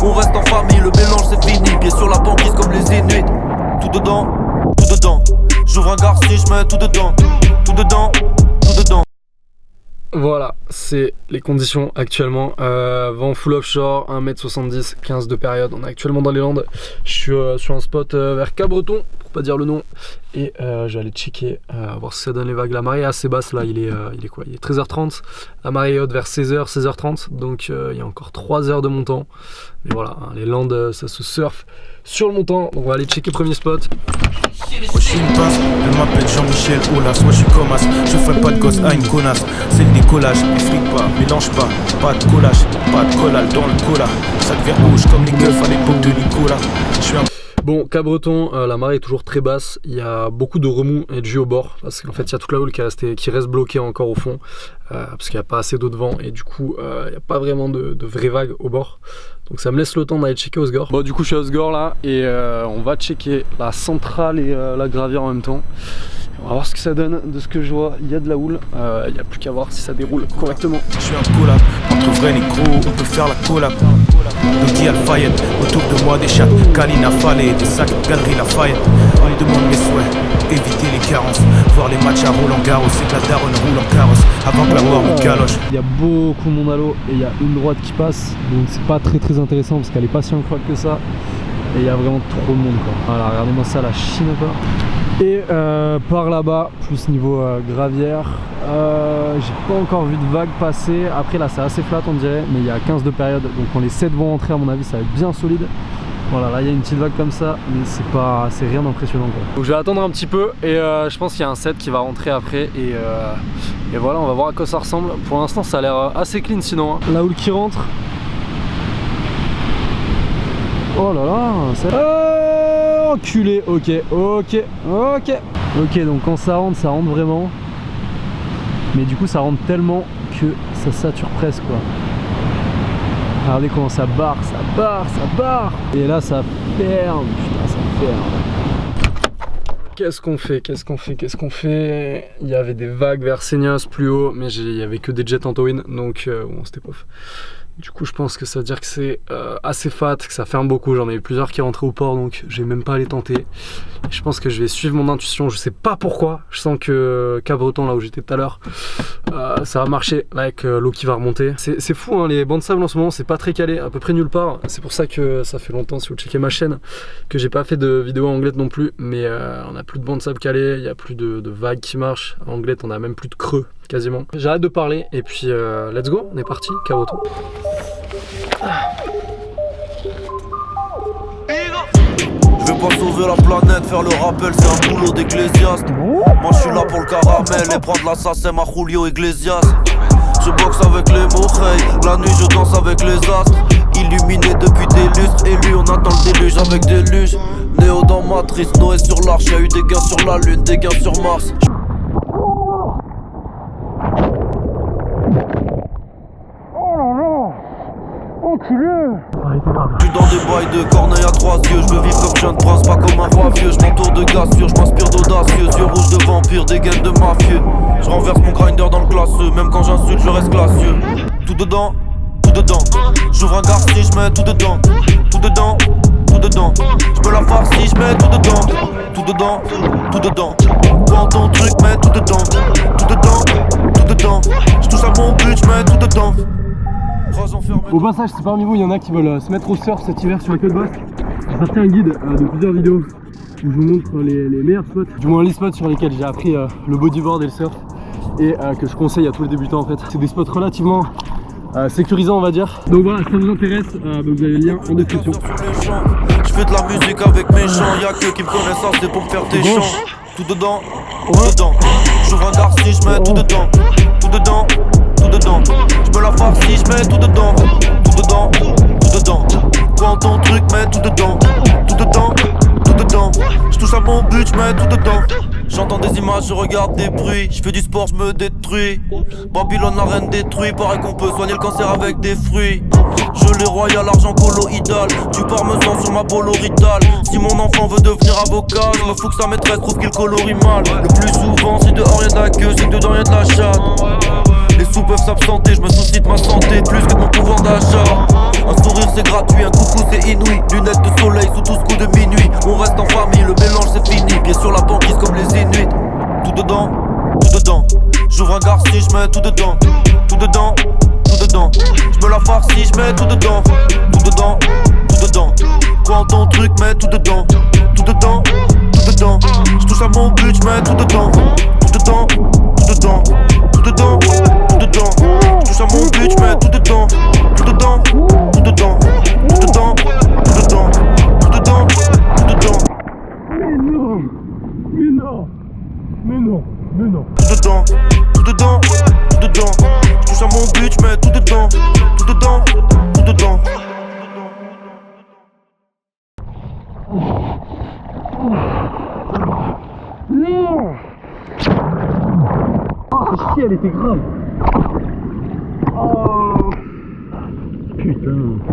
On reste en famille, le mélange c'est fini. Pieds sur la banquise comme les Inuits. Tout dedans, tout dedans. J'ouvre un garci, je mets tout dedans. Tout dedans, tout dedans. Voilà, c'est les conditions actuellement. Vent full offshore, 1m70, 15 de période. On est actuellement dans les Landes. Je suis sur un spot vers Cabreton, pour pas dire le nom. Et je vais aller checker, voir si ça donne les vagues. La marée est assez basse là, il est quoi? Il est 13h30. La marée est haute vers 16h, 16h30. Donc il y a encore 3 heures de montant. Mais voilà, hein, les Landes, ça se surfe sur le montant. Donc on va aller checker premier spot. Moi je suis une pince, elle m'appelle Jean-Michel Aulas. Moi je suis comme as, je ferai pas de gosse à une connasse. C'est le décollage, effrite pas, mélange pas de collage, pas de collage dans le cola. Ça devient rouge comme les keufs à l'époque de Nicolas. Je suis un... Bon, Cabreton, la marée est toujours très basse, il y a beaucoup de remous et de jus au bord, parce qu'en fait il y a toute la houle qui reste bloquée encore au fond, parce qu'il n'y a pas assez d'eau de vent, et du coup il n'y a pas vraiment de vraies vagues au bord. Donc ça me laisse le temps d'aller checker Osgore. Bon, du coup je suis à Osgore là, et on va checker la centrale et la gravière en même temps. On va voir ce que ça donne. De ce que je vois, il y a de la houle, il n'y a plus qu'à voir si ça déroule correctement. Je suis un collab, entre vrais négros, on peut faire la collab. Audi Alfayette, autour de moi des chattes, Kalina Fallet, des sacs, Galerie Lafayette. On me demande mes souhaits, éviter les carences, voir les matchs à Roland Garros, c'est que la daronne roule en carrosse, avant que la mort me caloche. Il y a beaucoup de monde à l'eau et il y a une droite qui passe, donc c'est pas très intéressant parce qu'elle est pas si incroyable que ça. Et il y a vraiment trop de monde quoi. Voilà, regardez-moi ça, la Chine quoi. Et par là-bas, plus niveau gravière, j'ai pas encore vu de vagues passer. Après là c'est assez flat on dirait, mais il y a 15 de période, donc quand les 7 vont entrer à mon avis ça va être bien solide. Voilà, là il y a une petite vague comme ça, mais c'est rien d'impressionnant quoi. Donc je vais attendre un petit peu et je pense qu'il y a un set qui va rentrer après et voilà, on va voir à quoi ça ressemble. Pour l'instant ça a l'air assez clean sinon hein. La houle qui rentre. Oh là là, oh, enculé, ok, donc quand ça rentre vraiment. Mais du coup ça rentre tellement que ça sature presque quoi. Regardez comment ça barre. Et là ça ferme, putain ça ferme. Qu'est-ce qu'on fait? Il y avait des vagues vers Seignos plus haut, mais il y avait que des jets en towing, donc bon c'était pof. Du coup je pense que ça veut dire que c'est assez fat, que ça ferme beaucoup. J'en ai eu plusieurs qui rentraient au port, donc j'ai même pas à les tenter. Et je pense que je vais suivre mon intuition, je sais pas pourquoi. Je sens que Cabreton là où j'étais tout à l'heure, ça va marcher là, avec l'eau qui va remonter. C'est fou hein, les bancs de sable en ce moment c'est pas très calé, à peu près nulle part. C'est pour ça que ça fait longtemps, si vous checkez ma chaîne, que j'ai pas fait de vidéo anglaise non plus. Mais on a plus de bancs de sable calés, il y a plus de vagues qui marchent. En anglaise on a même plus de creux quasiment. J'arrête de parler et puis let's go, on est parti, Cabreton. Je vais pas sauver la planète, faire le rappel, c'est un boulot d'ecclésiaste. Moi je suis là pour le caramel et prendre l'assassin à Julio Iglesias. Je boxe avec les mots, la nuit je danse avec les astres. Illuminé depuis des lustres, élu on attend le déluge avec des luges. Néo dans Matrice, Noé sur l'arche, y'a eu des gains sur la lune, des gains sur Mars. Je suis dans des bails de corneille à 3 yeux. Je veux vivre comme jeune prince, pas comme un roi vieux. Je m'entoure de gassieux, je m'inspire d'audacieux. Yeux rouges de vampire, des gaines de mafieux. Je renverse mon grinder dans le classeux. Même quand j'insulte, je reste glacieux. Tout dedans, j'ouvre un garci, je mets tout dedans. Tout dedans, je me la farcis, je mets tout dedans. Tout dedans, prends ton truc, mets tout dedans. Tout dedans, je touche à mon but, je mets tout dedans. Au passage, si parmi vous il y en a qui veulent se mettre au surf cet hiver sur la côte basque, j'ai sorti un guide de plusieurs vidéos où je vous montre les meilleurs spots, du moins les spots sur lesquels j'ai appris le bodyboard et le surf et que je conseille à tous les débutants en fait. C'est des spots relativement sécurisants on va dire. Donc voilà, si ça vous intéresse, vous avez le lien en description. Je fais de la musique avec mes chants, y'a que qui me connaissent assez pour me faire des chants. Tout dedans, j'ouvre un garci, je mets tout dedans. Tout dedans, je me la farcis, je mets tout dedans. Tout dedans, prends ton truc, mets tout dedans. Tout dedans, je touche à mon but, je mets tout dedans. J'entends des images, je regarde des bruits. Je fais du sport, je me détruis. Babylone, la reine détruit. Paraît qu'on peut soigner le cancer avec des fruits. Je les royal, l'argent colloïdal. Du parmesan sur ma boloritale. Si mon enfant veut devenir avocat, je me fous que sa maîtresse trouve qu'il colorie mal. Le plus souvent, si dehors y'a de la queue, c'est que dedans y'a de la chatte. Les sous peuvent s'absenter, je me soucie de ma santé plus que de mon pouvoir d'achat. Un sourire c'est gratuit, un coucou c'est inouï. Lunettes de soleil sous 12 coups de minuit. On reste en famille, le mélange c'est fini. Pieds sur la banquise comme les Inuits. Tout dedans, tout dedans. J'ouvre un garci, je mets tout dedans. Tout dedans, tout dedans. Je me la farcis, je mets tout dedans. Tout dedans, tout dedans. Quoi en ton truc, mets tout dedans. Tout dedans, tout dedans. Je touche à mon but, je mets tout dedans. Tout dedans, tout dedans. Tout dedans, tout dedans. Je touche à mon but, je mets tout dedans. Tout dedans, tout dedans. Tout dedans, tout dedans. Tout dedans, tout dedans. Mais non, mais non, mais non, mais non. Tout dedans, tout dedans, tout dedans. Je touche à mon but, je mets tout dedans. Tout dedans, tout dedans. Non. Oh si, elle était grave. Oh putain.